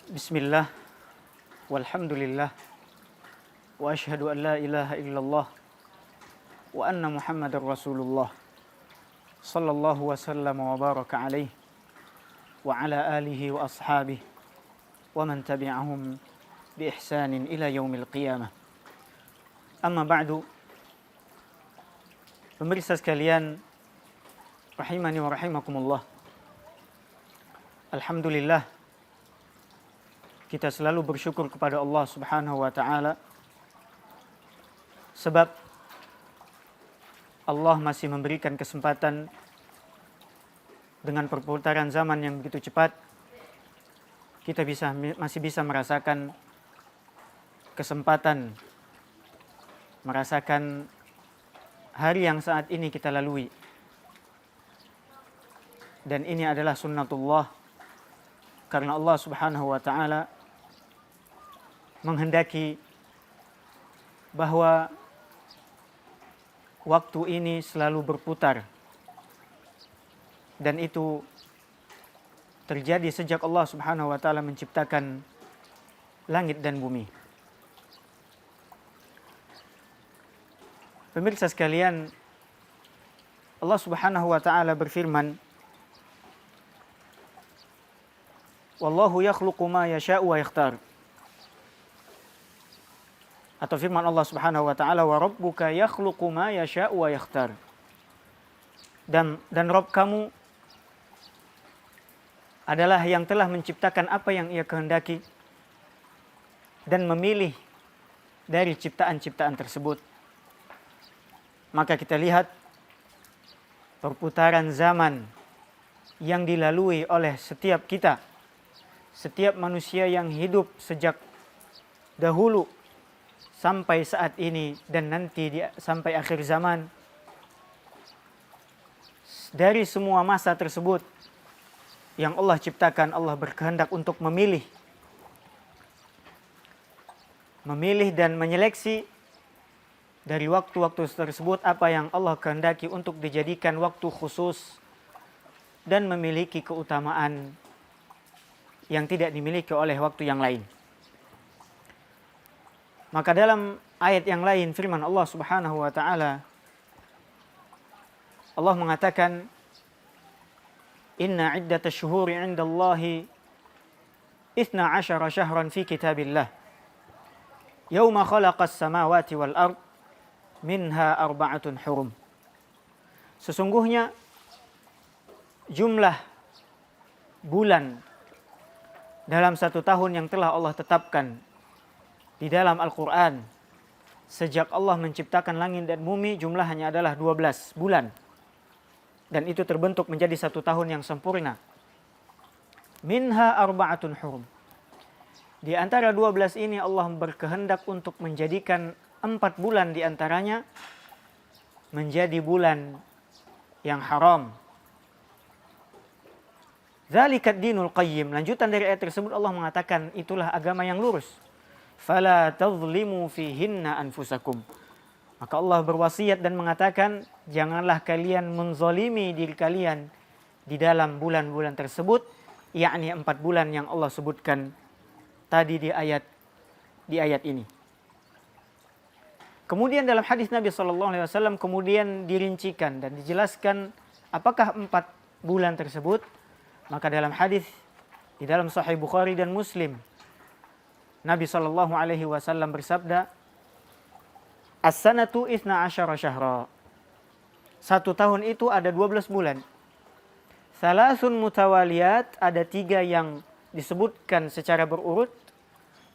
Bismillah, walhamdulillah, wa ashhadu an la ilaha illallah, wa anna Muhammadar Rasulullah, sallallahu wasallam wa baraka alaih, wa ala alihi wa ashabihi, wa man tabi'ahum bi ihsanin ila yaumil qiyamah. Amma ba'du, pemirsa sekalian, rahimani wa rahimakumullah. Alhamdulillah, kita selalu bersyukur kepada Allah Subhanahu wa taala sebab Allah masih memberikan kesempatan dengan perputaran zaman yang begitu cepat kita masih bisa merasakan kesempatan, merasakan hari yang saat ini kita lalui. Dan ini adalah sunnatullah, karena Allah Subhanahu wa taala menghendaki bahwa waktu ini selalu berputar, dan itu terjadi sejak Allah Subhanahu wa taala menciptakan langit dan bumi. Pemirsa sekalian, Allah Subhanahu wa taala berfirman, "Wallahu yakhluqu ma yasha'u wa yakhtar." Atau firman Allah Subhanahu wa taala, "Wa rabbuka yakhluqu ma yasha'u wa yakhtar." Dan Rabb kamu adalah yang telah menciptakan apa yang Ia kehendaki dan memilih dari ciptaan-ciptaan tersebut. Maka kita lihat perputaran zaman yang dilalui oleh setiap kita, setiap manusia yang hidup sejak dahulu sampai saat ini dan nanti sampai akhir zaman. Dari semua masa tersebut yang Allah ciptakan, Allah berkehendak untuk memilih dan menyeleksi dari waktu-waktu tersebut apa yang Allah kehendaki untuk dijadikan waktu khusus dan memiliki keutamaan yang tidak dimiliki oleh waktu yang lain. Maka dalam ayat yang lain firman Allah Subhanahu wa taala, Allah mengatakan, "Inna iddatash shuhuri 'indallahi 12 syahran fi kitabillah. Yauma khalaqas samawati wal ard minha arba'atun hurum." Sesungguhnya jumlah bulan dalam satu tahun yang telah Allah tetapkan di dalam Al-Quran sejak Allah menciptakan langit dan bumi, jumlahnya adalah 12 bulan. Dan itu terbentuk menjadi satu tahun yang sempurna. Minha arba'atun hurum. Di antara 12 ini Allah berkehendak untuk menjadikan 4 bulan di antaranya menjadi bulan yang haram. Dzalikat dinul qayyim. Lanjutan dari ayat tersebut Allah mengatakan itulah agama yang lurus. Fala tadhlimu fihinna anfusakum. Maka Allah berwasiat dan mengatakan, janganlah kalian menzalimi diri kalian di dalam bulan-bulan tersebut, yakni 4 bulan yang Allah sebutkan tadi di ayat ini. Kemudian dalam hadis Nabi SAW kemudian dirincikan dan dijelaskan apakah 4 bulan tersebut. Maka dalam hadis di dalam Sahih Bukhari dan Muslim, Nabi SAW bersabda, "As-sanatu 12 syahra." Satu tahun itu ada 12 bulan. Thalathun mutawaliyat, ada 3 yang disebutkan secara berurut,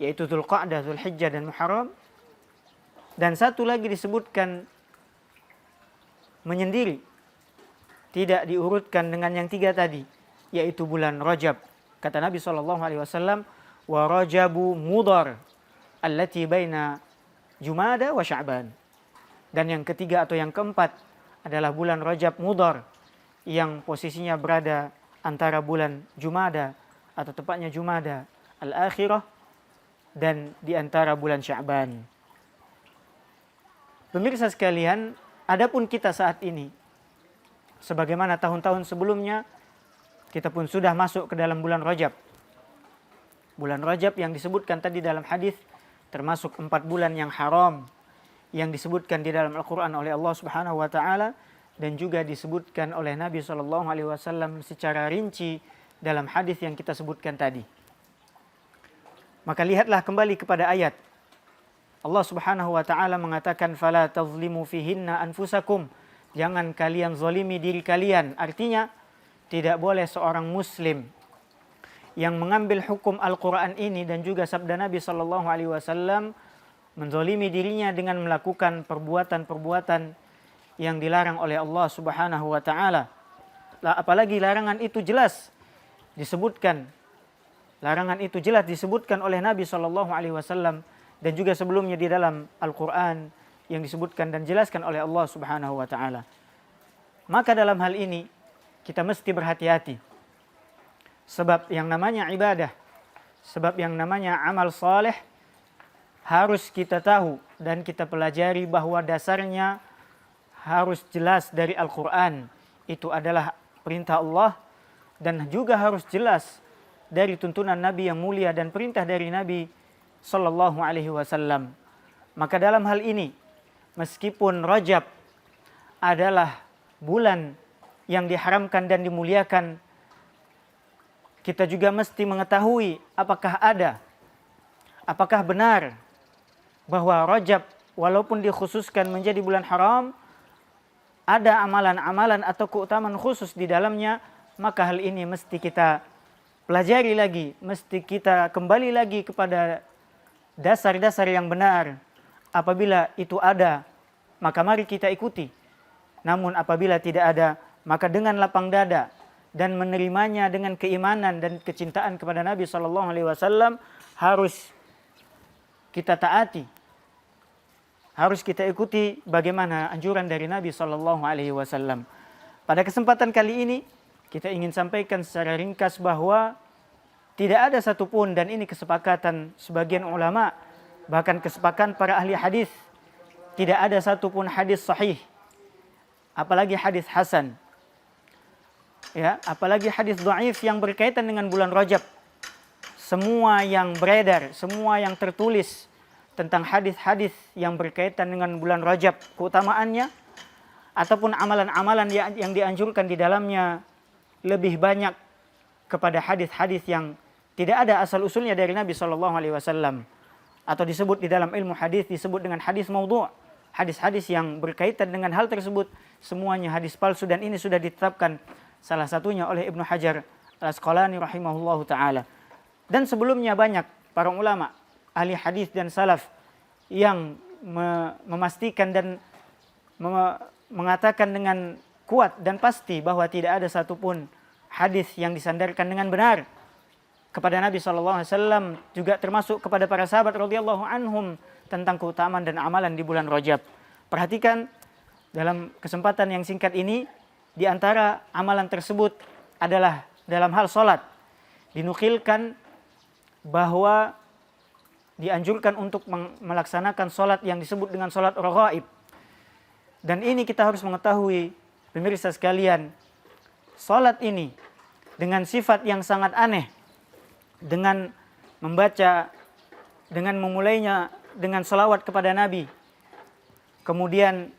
yaitu Dzulqa'dah, Dzulhijjah dan Muharram. Dan satu lagi disebutkan menyendiri, tidak diurutkan dengan yang 3 tadi, yaitu bulan Rajab. Kata Nabi SAW, "Wa Rajabu Mudhar allati baina Jumada wa Sya'ban." Dan yang ketiga atau yang keempat adalah bulan Rajab Mudhar yang posisinya berada antara bulan Jumada atau tepatnya Jumada al-akhirah dan di antara bulan Sya'ban. Pemirsa sekalian, adapun kita saat ini, sebagaimana tahun-tahun sebelumnya, kita pun sudah masuk ke dalam bulan Rajab. Bulan Rajab yang disebutkan tadi dalam hadis termasuk 4 bulan yang haram yang disebutkan di dalam Al-Quran oleh Allah Subhanahu wa Ta'ala, dan juga disebutkan oleh Nabi SAW secara rinci dalam hadis yang kita sebutkan tadi. Maka lihatlah kembali kepada ayat. Allah Subhanahu wa Ta'ala mengatakan, "Fala tazlimu fihinna anfusakum." Jangan kalian zalimi diri kalian. Artinya, tidak boleh seorang muslim yang mengambil hukum Al-Quran ini dan juga sabda Nabi SAW menzalimi dirinya dengan melakukan perbuatan-perbuatan yang dilarang oleh Allah Subhanahu wa Ta'ala. Apalagi larangan itu jelas disebutkan. Larangan itu jelas disebutkan oleh Nabi SAW dan juga sebelumnya di dalam Al-Quran yang disebutkan dan jelaskan oleh Allah Subhanahu wa Ta'ala. Maka dalam hal ini kita mesti berhati-hati. Sebab yang namanya ibadah, sebab yang namanya amal saleh harus kita tahu dan kita pelajari bahwa dasarnya harus jelas dari Al-Quran. Itu adalah perintah Allah, dan juga harus jelas dari tuntunan Nabi yang mulia dan perintah dari Nabi Sallallahu Alaihi Wasallam. Maka dalam hal ini, meskipun Rajab adalah bulan yang diharamkan dan dimuliakan, kita juga mesti mengetahui apakah benar bahwa Rajab walaupun dikhususkan menjadi bulan haram, ada amalan-amalan atau keutamaan khusus di dalamnya. Maka hal ini mesti kita pelajari lagi, mesti kita kembali lagi kepada dasar-dasar yang benar. Apabila itu ada, maka mari kita ikuti. Namun apabila tidak ada, maka dengan lapang dada dan menerimanya dengan keimanan dan kecintaan kepada Nabi SAW harus kita taati. Harus kita ikuti bagaimana anjuran dari Nabi SAW. Pada kesempatan kali ini kita ingin sampaikan secara ringkas bahwa tidak ada satupun, dan ini kesepakatan sebagian ulama, bahkan kesepakatan para ahli hadis, tidak ada satupun hadis sahih, apalagi hadis hasan, ya, apalagi hadis dhaif yang berkaitan dengan bulan Rajab. Semua yang beredar, semua yang tertulis tentang hadis-hadis yang berkaitan dengan bulan Rajab, keutamaannya ataupun amalan-amalan yang dianjurkan di dalamnya, lebih banyak kepada hadis-hadis yang tidak ada asal-usulnya dari Nabi SAW, atau disebut di dalam ilmu hadis disebut dengan hadis maudhu'. Hadis-hadis yang berkaitan dengan hal tersebut semuanya hadis palsu, dan ini sudah ditetapkan salah satunya oleh Ibnu Hajar Al-Asqalani rahimahullahu ta'ala. Dan sebelumnya banyak para ulama, ahli hadis dan salaf yang memastikan dan mengatakan dengan kuat dan pasti bahwa tidak ada satupun hadis yang disandarkan dengan benar kepada Nabi SAW, juga termasuk kepada para sahabat radhiyallahu anhum tentang keutamaan dan amalan di bulan Rajab. Perhatikan dalam kesempatan yang singkat ini, di antara amalan tersebut adalah dalam hal sholat. Dinukilkan bahwa dianjurkan untuk melaksanakan sholat yang disebut dengan sholat raghaib. Dan ini kita harus mengetahui, pemirsa sekalian, sholat ini dengan sifat yang sangat aneh, dengan memulainya dengan salawat kepada Nabi, kemudian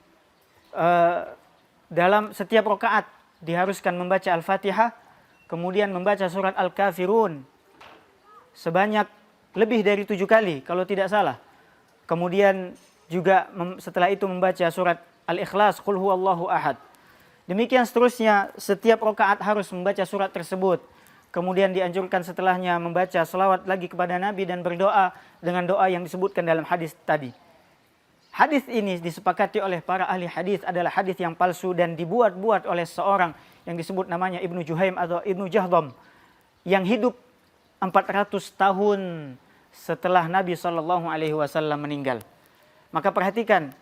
dalam setiap rakaat diharuskan membaca Al-Fatihah, kemudian membaca surat Al-Kafirun sebanyak lebih dari 7 kali kalau tidak salah. Kemudian juga setelah itu membaca surat Al-Ikhlas, Qul huwallahu ahad. Demikian seterusnya, setiap rakaat harus membaca surat tersebut. Kemudian dianjurkan setelahnya membaca selawat lagi kepada Nabi dan berdoa dengan doa yang disebutkan dalam hadis tadi. Hadis ini disepakati oleh para ahli hadis adalah hadis yang palsu dan dibuat-buat oleh seorang yang disebut namanya Ibnu Juhaim atau Ibnu Jahdam, yang hidup 400 tahun setelah Nabi SAW meninggal. Maka perhatikan,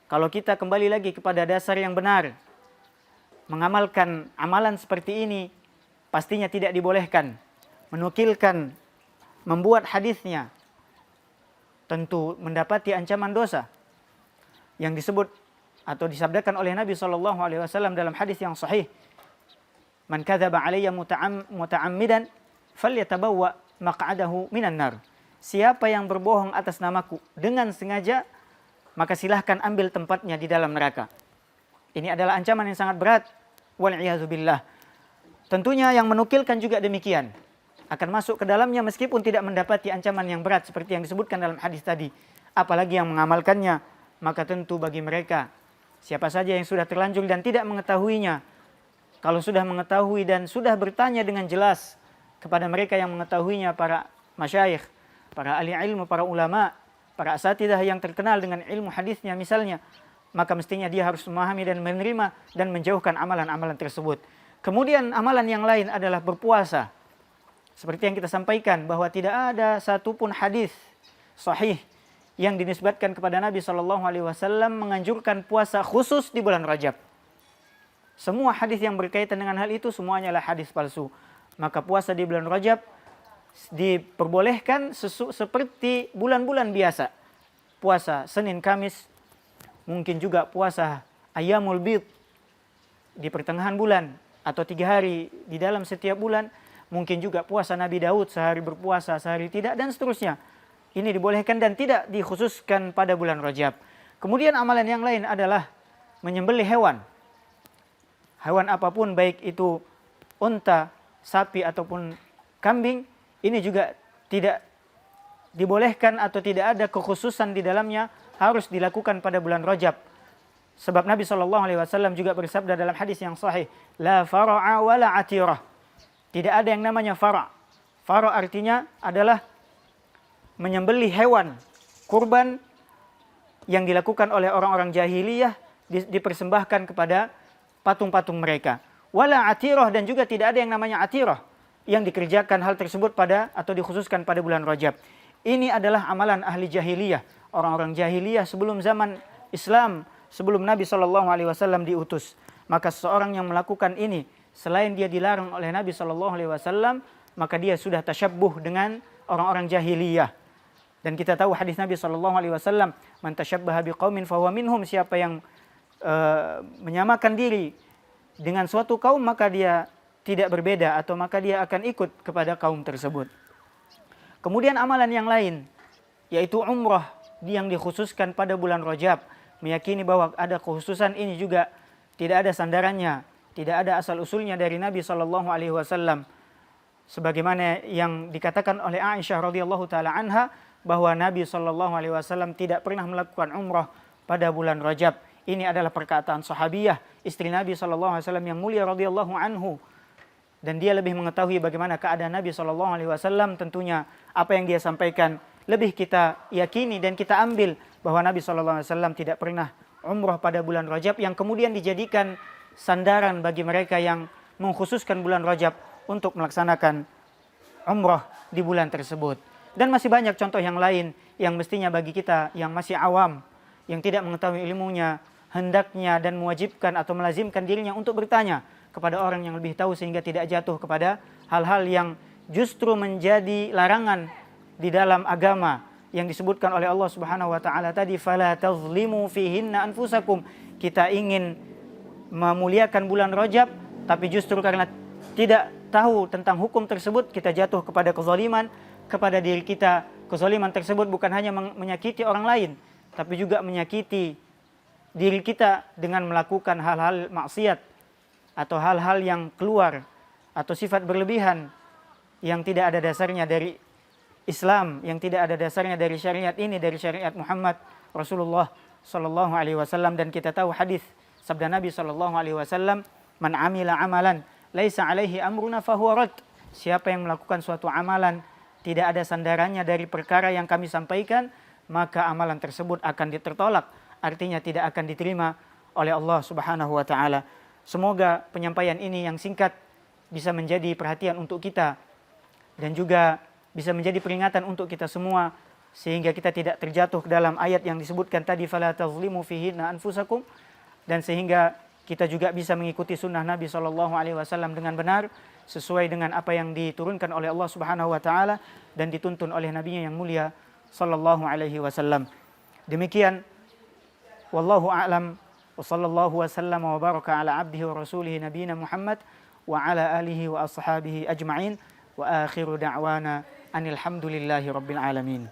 kalau kita kembali lagi kepada dasar yang benar, mengamalkan amalan seperti ini pastinya tidak dibolehkan. Menukilkan, membuat hadisnya, tentu mendapati ancaman dosa yang disebut atau disabdakan oleh Nabi SAW dalam hadis yang sahih, "Man kadzaba alayya muta'ammidan falyatabawwa maq'adahu minan nar. Siapa yang berbohong atas namaku dengan sengaja, maka silahkan ambil tempatnya di dalam neraka. Ini adalah ancaman yang sangat berat. Wal'iyadzubillah. Tentunya yang menukilkan juga demikian. Akan masuk ke dalamnya meskipun tidak mendapati ancaman yang berat seperti yang disebutkan dalam hadis tadi. Apalagi yang mengamalkannya, maka tentu bagi mereka, siapa saja yang sudah terlanjur dan tidak mengetahuinya, kalau sudah mengetahui dan sudah bertanya dengan jelas kepada mereka yang mengetahuinya, para masyayikh, para ahli ilmu, para ulama, para asatidah yang terkenal dengan ilmu hadisnya misalnya, maka mestinya dia harus memahami dan menerima dan menjauhkan amalan-amalan tersebut. Kemudian amalan yang lain adalah berpuasa. Seperti yang kita sampaikan bahwa tidak ada satupun hadis sahih yang dinisbatkan kepada Nabi SAW menganjurkan puasa khusus di bulan Rajab. Semua hadis yang berkaitan dengan hal itu semuanya adalah hadis palsu. Maka puasa di bulan Rajab diperbolehkan seperti bulan-bulan biasa. Puasa Senin, Kamis, mungkin juga puasa Ayyamul Bid di pertengahan bulan atau 3 hari di dalam setiap bulan. Mungkin juga puasa Nabi Daud, sehari berpuasa, sehari tidak, dan seterusnya. Ini dibolehkan dan tidak dikhususkan pada bulan Rajab. Kemudian amalan yang lain adalah menyembelih hewan. Hewan apapun, baik itu unta, sapi, ataupun kambing, ini juga tidak dibolehkan atau tidak ada kekhususan di dalamnya, harus dilakukan pada bulan Rajab. Sebab Nabi SAW juga bersabda dalam hadis yang sahih, la fara'a wa la atirah. Tidak ada yang namanya fara'. Fara' artinya adalah menyembelih hewan kurban yang dilakukan oleh orang-orang jahiliyah, dipersembahkan kepada patung-patung mereka. Wala atirah, dan juga tidak ada yang namanya atirah yang dikerjakan hal tersebut pada atau dikhususkan pada bulan Rajab. Ini adalah amalan ahli jahiliyah, orang-orang jahiliyah sebelum zaman Islam, sebelum Nabi SAW diutus. Maka seseorang yang melakukan ini, selain dia dilarang oleh Nabi SAW, maka dia sudah tasyabbuh dengan orang-orang jahiliyah. Dan kita tahu hadis Nabi SAW, man tasyabbaha biqaumin fahuwa minhum, siapa yang menyamakan diri dengan suatu kaum, maka dia tidak berbeda atau maka dia akan ikut kepada kaum tersebut. Kemudian amalan yang lain, yaitu umrah yang dikhususkan pada bulan Rajab. Meyakini bahwa ada kekhususan ini juga tidak ada sandarannya, tidak ada asal-usulnya dari Nabi SAW. Sebagaimana yang dikatakan oleh Aisyah radhiyallahu taala anha, bahwa Nabi SAW tidak pernah melakukan umrah pada bulan Rajab. Ini adalah perkataan sahabiyah, istri Nabi SAW yang mulia radhiyallahu anhu. Dan dia lebih mengetahui bagaimana keadaan Nabi SAW. Tentunya apa yang dia sampaikan lebih kita yakini dan kita ambil, bahwa Nabi SAW tidak pernah umrah pada bulan Rajab, yang kemudian dijadikan sandaran bagi mereka yang mengkhususkan bulan Rajab untuk melaksanakan umrah di bulan tersebut. Dan masih banyak contoh yang lain yang mestinya bagi kita yang masih awam, yang tidak mengetahui ilmunya, hendaknya dan mewajibkan atau melazimkan dirinya untuk bertanya kepada orang yang lebih tahu, sehingga tidak jatuh kepada hal-hal yang justru menjadi larangan di dalam agama yang disebutkan oleh Allah Subhanahu wa taala tadi, fala tazlimu fihinna anfusakum. Kita ingin memuliakan bulan Rajab, tapi justru karena tidak tahu tentang hukum tersebut, kita jatuh kepada kezaliman kepada diri kita. Kezaliman tersebut bukan hanya menyakiti orang lain, tapi juga menyakiti diri kita dengan melakukan hal-hal maksiat atau hal-hal yang keluar atau sifat berlebihan yang tidak ada dasarnya dari Islam, yang tidak ada dasarnya dari syariat ini, dari syariat Muhammad Rasulullah sallallahu alaihi wasallam. Dan kita tahu hadis sabda Nabi sallallahu alaihi wasallam, man amila amalan laisa alaihi amruna fahuwa rad. Siapa yang melakukan suatu amalan tidak ada sandarannya dari perkara yang kami sampaikan, maka amalan tersebut akan ditertolak, artinya tidak akan diterima oleh Allah Subhanahu wa taala. Semoga penyampaian ini yang singkat bisa menjadi perhatian untuk kita dan juga bisa menjadi peringatan untuk kita semua, sehingga kita tidak terjatuh ke dalam ayat yang disebutkan tadi, fala tazlimu fihinna anfusakum, dan sehingga kita juga bisa mengikuti sunnah Nabi SAW dengan benar, sesuai dengan apa yang diturunkan oleh Allah Subhanahu wa taala dan dituntun oleh nabinya yang mulia sallallahu alaihi wasallam. Demikian, wallahu a'lam, wa sallallahu wasallam wa baraka ala abdihi wa rasulihi nabiyina Muhammad wa ala alihi wa ashabihi ajma'in, wa akhiru da'wana anil hamdulillahi rabbil alamin.